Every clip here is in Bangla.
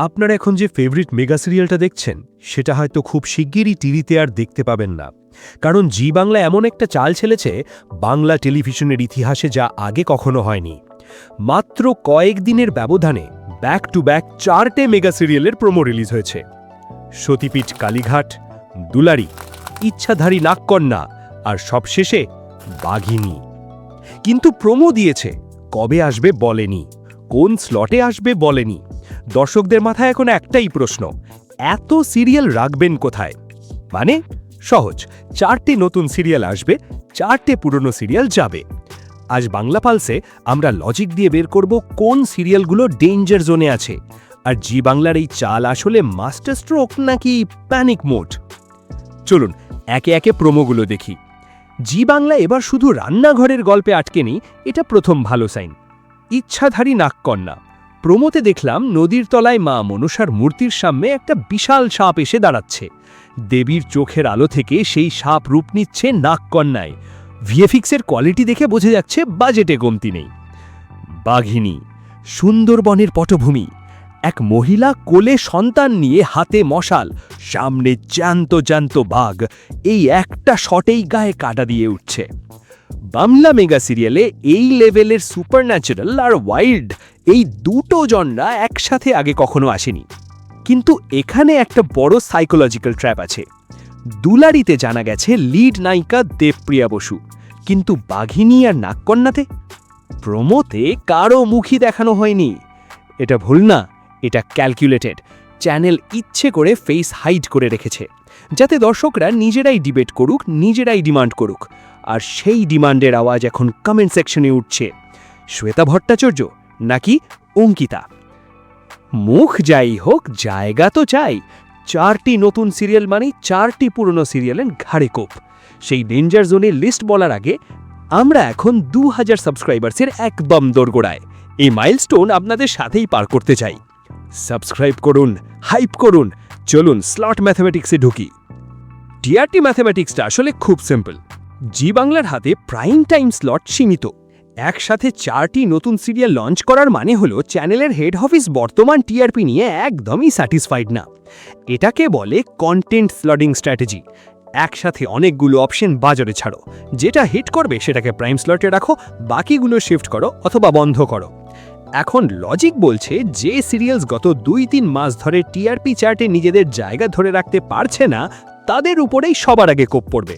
আপনার এখন যে ফেভারিট মেগা সিরিয়ালটা দেখছেন সেটা হয়তো খুব শিগগিরই টিভিতে আর দেখতে পাবেন না, কারণ জি বাংলা এমন একটা চাল ছেলেছে বাংলা টেলিভিশনের ইতিহাসে যা আগে কখনো হয়নি। মাত্র কয়েকদিনের ব্যবধানে ব্যাক টু ব্যাক 4টে মেগা সিরিয়ালের প্রোমো রিলিজ হয়েছে। সতীপীঠ কালীঘাট, দুলারি, ইচ্ছাধারী নাগকন্যা আর সবশেষে বাঘিনী। কিন্তু প্রোমো দিয়েছে, কবে আসবে বলেনি, কোন স্লটে আসবে বলেনি। দর্শকদের মাথায় এখন একটাই প্রশ্ন, এত সিরিয়াল রাখবেন কোথায়? মানে সহজ, 4টে নতুন সিরিয়াল আসবে, 4টে পুরনো সিরিয়াল যাবে। আজ বাংলা পালসে আমরা লজিক দিয়ে বের করব কোন সিরিয়ালগুলো ডেঞ্জার জোনে আছে, আর জি বাংলার এই চাল আসলে মাস্টার স্ট্রোক নাকি প্যানিক মোড। চলুন একে একে প্রোমোগুলো দেখি। জি বাংলা এবার শুধু রান্নাঘরের গল্পে আটকে নেই, এটা প্রথম ভালো সাইন। ইচ্ছাধারী নাগকন্যা প্রোমোতে দেখলাম নদীর তলায় মা মনসার মূর্তির সামনে একটা বিশাল সাপ এসে দাঁড়াচ্ছে। দেবীর চোখের আলো থেকে সেই সাপ রূপ নিচ্ছে নাগকন্যায়। ভিএফএক্সের কোয়ালিটি দেখে বোঝা যাচ্ছে বাজেটে কমতি নেই। বাঘিনী সুন্দরবনের পটভূমি, এক মহিলা কোলে সন্তান নিয়ে হাতে মশাল, সামনে জ্যান্ত জ্যান্ত বাঘ, এই একটা শটেই গায়ে কাটা দিয়ে উঠছে। বাংলা মেগা সিরিয়ালে এই লেভেলের সুপারন্যাচারাল আর ওয়াইল্ড এই দুটো জনরা একসাথে আগে কখনো আসেনি। কিন্তু এখানে একটা বড় সাইকোলজিক্যাল ট্র্যাপ আছে। দুলারিতে জানা গেছে লিড নায়িকা দেবপ্রিয়া বসু, কিন্তু বাঘিনী আর নাগকন্যাতে প্রোমোতে কারো মুখই দেখানো হয়নি। এটা ভুল না, এটা ক্যালকুলেটেড। চ্যানেল ইচ্ছে করে ফেস হাইড করে রেখেছে, যাতে দর্শকরা নিজেরাই ডিবেট করুক, নিজেরাই ডিমান্ড করুক। আর সেই ডিমান্ডের আওয়াজ এখন কমেন্ট সেকশনে উঠছে। শ্বেতা ভট্টাচার্য নাকি অঙ্কিতা? মুখ যাই হোক, জায়গা তো চাই। 4টি নতুন সিরিয়াল মানে 4টি পুরনো সিরিয়ালের ঘাড়ে কোপ। সেই ডেঞ্জার জোনের লিস্ট বলার আগে আমরা এখন 2000 সাবস্ক্রাইবার্সের একদম দোরগোড়ায়। এই মাইলস্টোন আপনাদের সাথেই পার করতে চাই। সাবস্ক্রাইব করুন, হাইপ করুন। চলুন স্লট ম্যাথমেটিক্সে ঢুকি। টিআরটি ম্যাথমেটিক্সটা আসলে খুব সিম্পল। জি বাংলার হাতে প্রাইম টাইম স্লট সীমিত। একসাথে 4টি নতুন সিরিয়াল লঞ্চ করার মানে হলো চ্যানেলের হেড অফিস বর্তমান টিআরপি নিয়ে একদমই স্যাটিসফাইড না। এটাকে বলে কন্টেন্ট স্লটিং স্ট্র্যাটেজি। একসাথে অনেকগুলো অপশন বাজারে ছাড়ো, যেটা হিট করবে সেটাকে প্রাইম স্লটে রাখো, বাকিগুলো শিফট করো অথবা বন্ধ করো। এখন লজিক বলছে যে সিরিয়ালস গত 2-3 মাস ধরে টিআরপি চার্টে নিজেদের জায়গা ধরে রাখতে পারছে না, তাদের উপরেই সবার আগে কোপ পড়বে।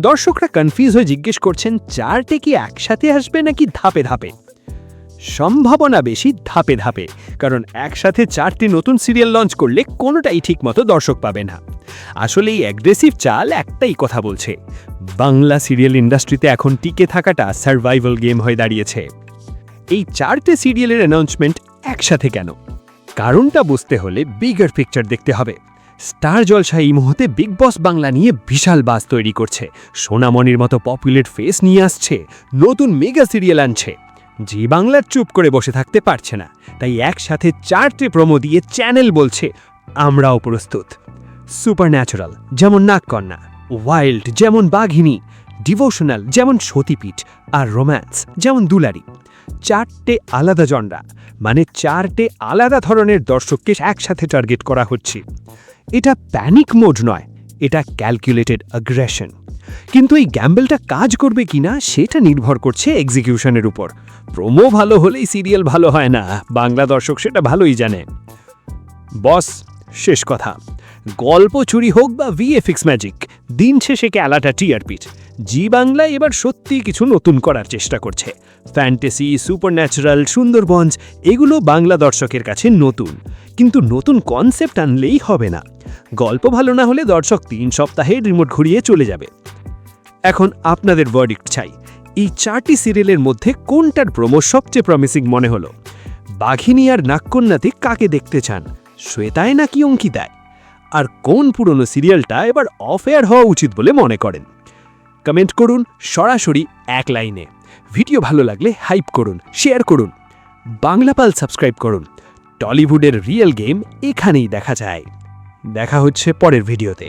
দর্শকরা কনফিউজ হয়ে জিজ্ঞেস করছেন 4টে কি একসাথে আসবে নাকি ধাপে ধাপে? সম্ভাবনা বেশি ধাপে ধাপে, কারণ একসাথে 4টি নতুন সিরিয়াল লঞ্চ করলে কোনোটাই ঠিকমতো দর্শক পাবে না। আসলে এই অ্যাগ্রেসিভ চাল একটাই কথা বলছে, বাংলা সিরিয়াল ইন্ডাস্ট্রিতে এখন টিকে থাকাটা সার্ভাইভাল গেম হয়ে দাঁড়িয়েছে। এই 4টে সিরিয়ালের অ্যানাউন্সমেন্ট একসাথে কেন? কারণটা বুঝতে হলে বিগার পিকচার দেখতে হবে। স্টার জলসা এই মুহূর্তে বিগ বস বাংলা নিয়ে বিশাল বাজ তৈরি করছে, সোনামণির মতো পপুলার ফেস নিয়ে আসছে, নতুন মেগা সিরিয়াল আনছে। জি বাংলার চুপ করে বসে থাকতে পারছে না, তাই একসাথে 4টে প্রোমো দিয়ে চ্যানেল বলছে আমরাও প্রস্তুত। সুপারন্যাচারাল যেমন নাগকন্যা, ওয়াইল্ড যেমন বাঘিনী, ডিভোশনাল যেমন সতীপীঠ, আর রোম্যান্স যেমন দুলারি। 4টে আলাদা জনরা, মানে 4টে আলাদা ধরনের দর্শককে একসাথে টার্গেট করা হচ্ছে। এটা প্যানিক মোড নয়, এটা ক্যালকুলেটেড অ্যাগ্রেশন। কিন্তু এই গ্যাম্বলটা কাজ করবে কিনা সেটা নির্ভর করছে এক্সিকিউশনের উপর। প্রোমো ভালো হলেই সিরিয়াল ভালো হয় না, বাংলা দর্শক সেটা ভালোই জানে। বস, শেষ কথা, গল্প চুরি হোক বা ভিএফএক্স ম্যাজিক, দিন শেষে খেলাটা টিআরপির। জি বাংলা এবার সত্যি কিছু নতুন করার চেষ্টা করছে। ফ্যান্টাসি, সুপারন্যাচারাল, সুন্দরবন এগুলো বাংলা দর্শকের কাছে নতুন, কিন্তু নতুন কনসেপ্ট আনলেই হবে না। গল্প ভালো না হলে দর্শক 3 সপ্তাহে রিমোট ঘুরিয়ে চলে যাবে। এখন আপনাদের ভার্ডিক্ট চাই, এই 4টি সিরিয়ালের মধ্যে কোনটার প্রোমো সবচেয়ে প্রমিসিং মনে হলো? বাঘিনী আর নাগকন্যাতে কাকে দেখতে চান, শ্বেতায় নাকি অঙ্কিতায়? আর কোন পুরনো সিরিয়ালটা এবার অফ এয়ার হওয়া উচিত বলে মনে করেন? কমেন্ট করুন সরাসরি এক লাইনে। ভিডিও ভালো লাগলে হাইপ করুন, শেয়ার করুন। বাংলা পাল সাবস্ক্রাইব করুন। টলিউডের রিয়েল গেম এখানেই দেখা যায়। দেখা হচ্ছে পরের ভিডিওতে।